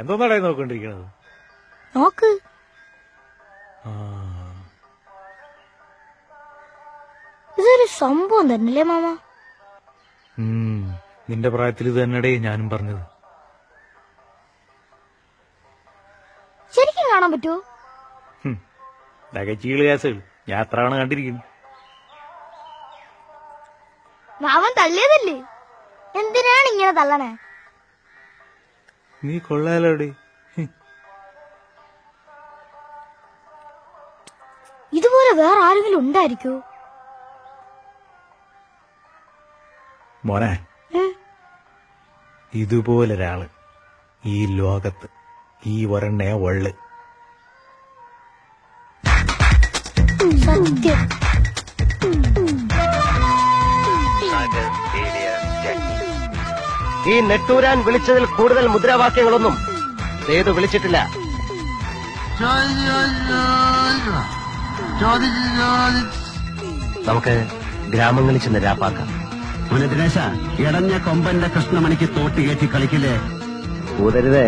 എന്തോന്നാടേ നോക്കൊണ്ടിരിക്കണത്? നോക്ക്. ഇതൊരു സംഭവം തന്നെയല്ലേ മാമ? നിന്റെ പ്രായത്തിൽ ഇത് തന്നെടേ ഞാനും പറഞ്ഞത്. ശരിക്കും കാണാൻ പറ്റുമോ? ചീള് കേസുകൾ ഞാൻ എത്ര തവണ കണ്ടിരിക്കുന്നു. മാമൻ തള്ളിയതല്ലേ, എന്തിനാണ് ഇങ്ങനെ തള്ളണേ? നീ കൊള്ളാലോടെ. ഇതുപോലെ വേറെ ആരെങ്കിലും ഉണ്ടായിരിക്കോ? മോനെ, ഇതുപോലൊരാള് ഈ ലോകത്ത് ഈ ഒരെണ്ണേ ഉള്ളു. സത്യം. ഈ നെട്ടൂരാൻ വിളിച്ചതിൽ കൂടുതൽ മുദ്രാവാക്യങ്ങളൊന്നും സേതു വിളിച്ചിട്ടില്ല. നമുക്ക് ഗ്രാമങ്ങളിൽ ചെന്ന് രാപ്പാക്കാം. ദിനേശ, ഇടഞ്ഞ കൊമ്പന്റെ കൃഷ്ണമണിക്ക് തോട്ടി കയറ്റി കളിക്കില്ലേ? ഊതരുതേ,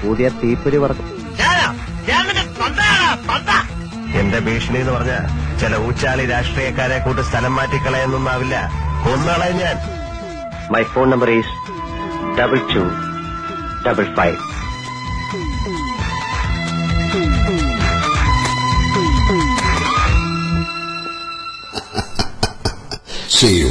ഊതിയ തീപ്പൊരി പറക്കും. എന്റെ ഭീഷണി എന്ന് പറഞ്ഞ ചില ഊച്ചാളി രാഷ്ട്രീയക്കാരെ കൂട്ട് സ്ഥലം മാറ്റിക്കളയെന്നൊന്നാവില്ല, കൊന്നുകളയും ഞാൻ. My phone number is 2255. See you.